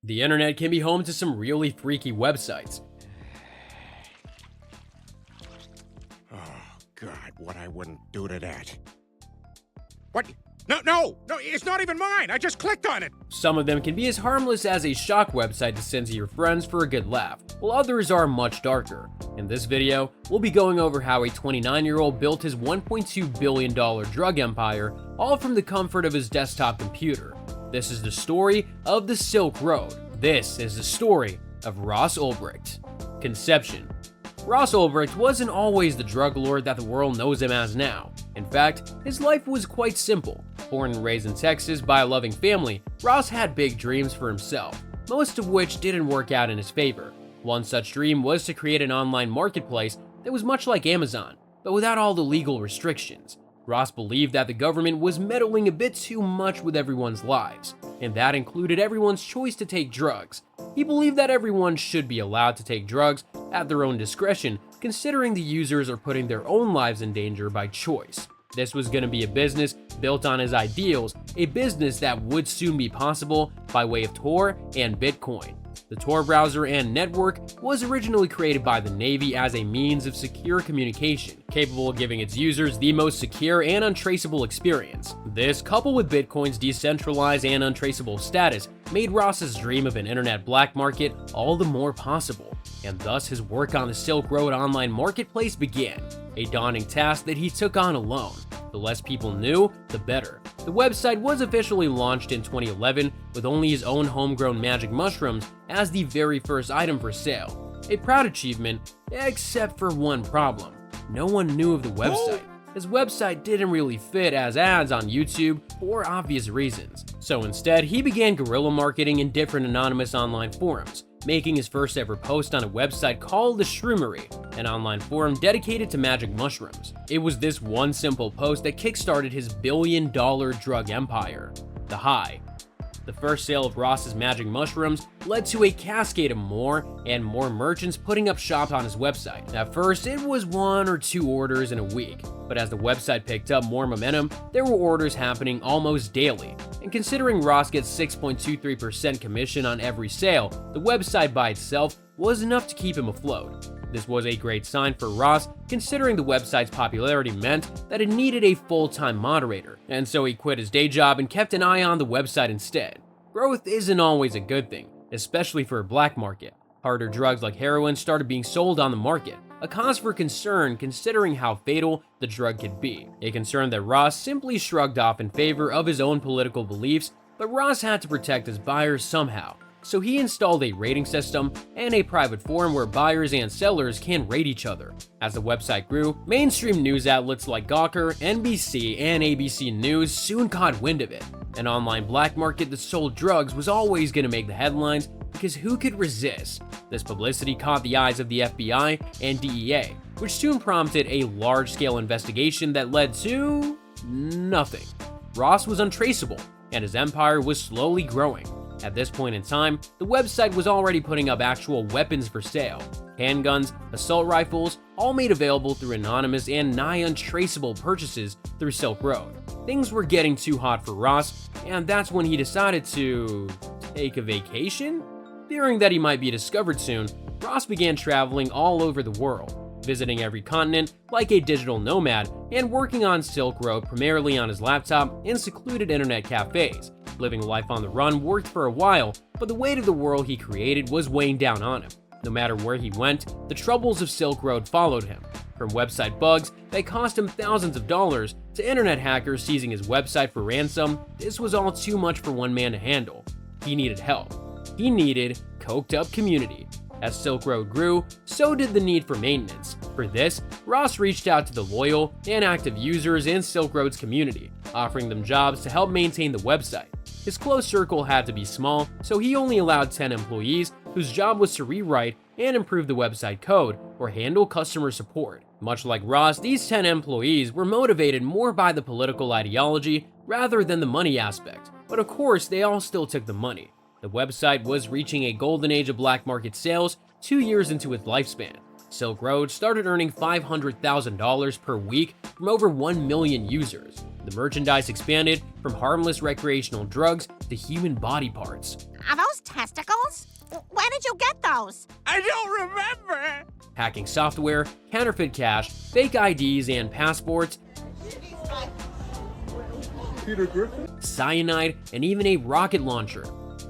The internet can be home to some really freaky websites. Oh, God, what I wouldn't do to that. What? No, it's not even mine. I just clicked on it. Some of them can be as harmless as a shock website to send to your friends for a good laugh, while others are much darker. In this video, we'll be going over how a 29-year-old built his $1.2 billion drug empire, all from the comfort of his desktop computer. This is the story of the Silk Road. This is the story of Ross Ulbricht. Conception. Ross Ulbricht wasn't always the drug lord that the world knows him as now. In fact, his life was quite simple. Born and raised in Texas by a loving family, Ross had big dreams for himself, most of which didn't work out in his favor. One such dream was to create an online marketplace that was much like Amazon, but without all the legal restrictions. Ross believed that the government was meddling a bit too much with everyone's lives, and that included everyone's choice to take drugs. He believed that everyone should be allowed to take drugs at their own discretion, considering the users are putting their own lives in danger by choice. This was going to be a business built on his ideals, a business that would soon be possible by way of Tor and Bitcoin. The Tor browser and network was originally created by the Navy as a means of secure communication, capable of giving its users the most secure and untraceable experience. This, coupled with Bitcoin's decentralized and untraceable status, made Ross's dream of an internet black market all the more possible, and thus his work on the Silk Road online marketplace began, a daunting task that he took on alone. The less people knew, the better. The website was officially launched in 2011 with only his own homegrown magic mushrooms as the very first item for sale. A proud achievement, except for one problem. No one knew of the website. His website didn't really fit as ads on YouTube for obvious reasons. So instead, he began guerrilla marketing in different anonymous online forums, making his first ever post on a website called The Shroomery, an online forum dedicated to magic mushrooms. It was this one simple post that kickstarted his billion-dollar drug empire. The High. The first sale of Ross's magic mushrooms led to a cascade of more and more merchants putting up shop on his website. At first, it was 1 or 2 orders in a week, but as the website picked up more momentum, there were orders happening almost daily. And considering Ross gets 6.23% commission on every sale, the website by itself was enough to keep him afloat. This was a great sign for Ross, considering the website's popularity meant that it needed a full-time moderator, and so he quit his day job and kept an eye on the website instead. Growth isn't always a good thing, especially for a black market. Harder drugs like heroin started being sold on the market, a cause for concern considering how fatal the drug could be, a concern that Ross simply shrugged off in favor of his own political beliefs, but Ross had to protect his buyers somehow. So he installed a rating system and a private forum where buyers and sellers can rate each other. As the website grew, mainstream news outlets like Gawker, NBC, and ABC News soon caught wind of it. An online black market that sold drugs was always going to make the headlines because who could resist? This publicity caught the eyes of the FBI and DEA, which soon prompted a large-scale investigation that led to nothing. Ross was untraceable, and his empire was slowly growing. At this point in time, the website was already putting up actual weapons for sale. Handguns, assault rifles, all made available through anonymous and nigh untraceable purchases through Silk Road. Things were getting too hot for Ross, and that's when he decided to take a vacation? Fearing that he might be discovered soon, Ross began traveling all over the world, visiting every continent like a digital nomad and working on Silk Road primarily on his laptop in secluded internet cafes. Living life on the run worked for a while, but the weight of the world he created was weighing down on him. No matter where he went, the troubles of Silk Road followed him. From website bugs that cost him thousands of dollars to internet hackers seizing his website for ransom, this was all too much for one man to handle. He needed help. He needed coked up community. As Silk Road grew, so did the need for maintenance. For this, Ross reached out to the loyal and active users in Silk Road's community, offering them jobs to help maintain the website. His close circle had to be small, so he only allowed 10 employees whose job was to rewrite and improve the website code or handle customer support. Much like Ross, these 10 employees were motivated more by the political ideology rather than the money aspect, but of course they all still took the money. The website was reaching a golden age of black market sales 2 years into its lifespan. Silk Road started earning $500,000 per week from over 1 million users. The merchandise expanded from harmless recreational drugs to human body parts. Are those testicles? Where did you get those? I don't remember. Hacking software, counterfeit cash, fake IDs and passports, cyanide, and even a rocket launcher.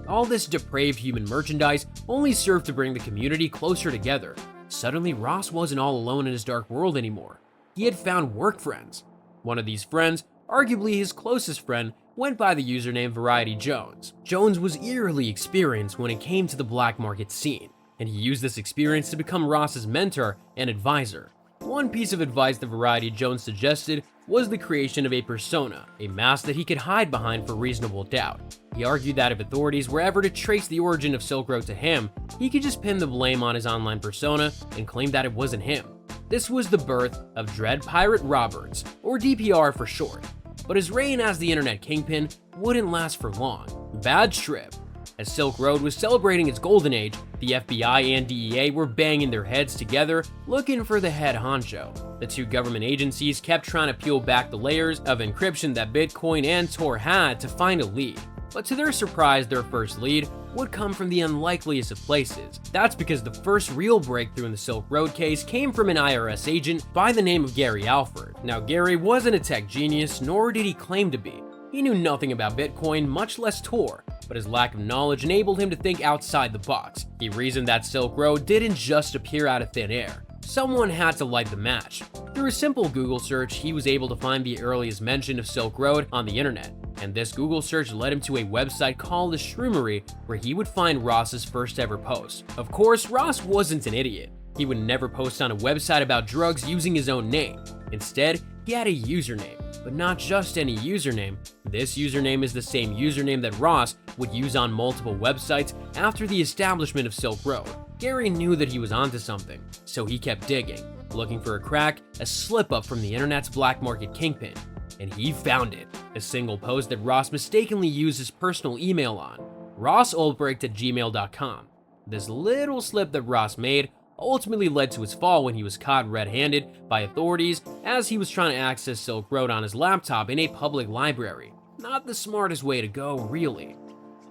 All this depraved human merchandise only served to bring the community closer together. Suddenly, Ross wasn't all alone in his dark world anymore. He had found work friends. One of these friends, arguably his closest friend, went by the username Variety Jones. Jones was eerily experienced when it came to the black market scene, and he used this experience to become Ross's mentor and advisor. One piece of advice that Variety Jones suggested was the creation of a persona, a mask that he could hide behind for reasonable doubt. He argued that if authorities were ever to trace the origin of Silk Road to him, he could just pin the blame on his online persona and claim that it wasn't him. This was the birth of Dread Pirate Roberts, or DPR for short. But his reign as the internet kingpin wouldn't last for long. Bad trip. As Silk Road was celebrating its golden age, the FBI and DEA were banging their heads together looking for the head honcho. The two government agencies kept trying to peel back the layers of encryption that Bitcoin and Tor had to find a lead. But to their surprise, their first lead would come from the unlikeliest of places. That's because the first real breakthrough in the Silk Road case came from an IRS agent by the name of Gary Alford. Now, Gary wasn't a tech genius, nor did he claim to be. He knew nothing about Bitcoin, much less Tor, but his lack of knowledge enabled him to think outside the box. He reasoned that Silk Road didn't just appear out of thin air. Someone had to light the match. Through a simple Google search, he was able to find the earliest mention of Silk Road on the internet, and this Google search led him to a website called The Shroomery, where he would find Ross's first ever post. Of course, Ross wasn't an idiot. He would never post on a website about drugs using his own name. Instead, he had a username, but not just any username. This username is the same username that Ross would use on multiple websites after the establishment of Silk Road. Gary knew that he was onto something, so he kept digging, looking for a crack, a slip-up from the internet's black market kingpin. And he found it, a single post that Ross mistakenly used his personal email on, rossolbrecht@gmail.com. This little slip that Ross made ultimately led to his fall when he was caught red-handed by authorities as he was trying to access Silk Road on his laptop in a public library. Not the smartest way to go, really.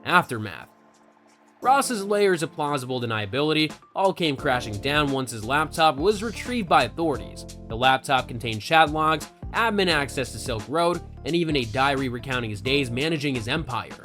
Aftermath. Ross's layers of plausible deniability all came crashing down once his laptop was retrieved by authorities. The laptop contained chat logs, admin access to Silk Road, and even a diary recounting his days managing his empire.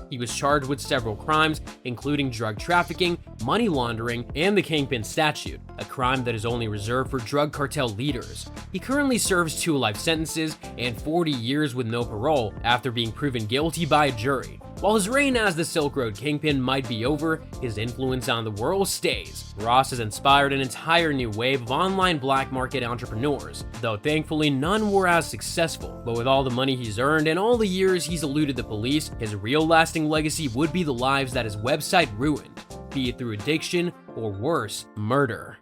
He was charged with several crimes, including drug trafficking, money laundering, and the Kingpin Statute, a crime that is only reserved for drug cartel leaders. He currently serves 2 life sentences and 40 years with no parole after being proven guilty by a jury. While his reign as the Silk Road Kingpin might be over, his influence on the world stays. Ross has inspired an entire new wave of online black market entrepreneurs, though thankfully none were as successful. But with all the money he's earned and all the years he's eluded the police, his real lasting legacy would be the lives that his website ruined, be it through addiction or worse, murder.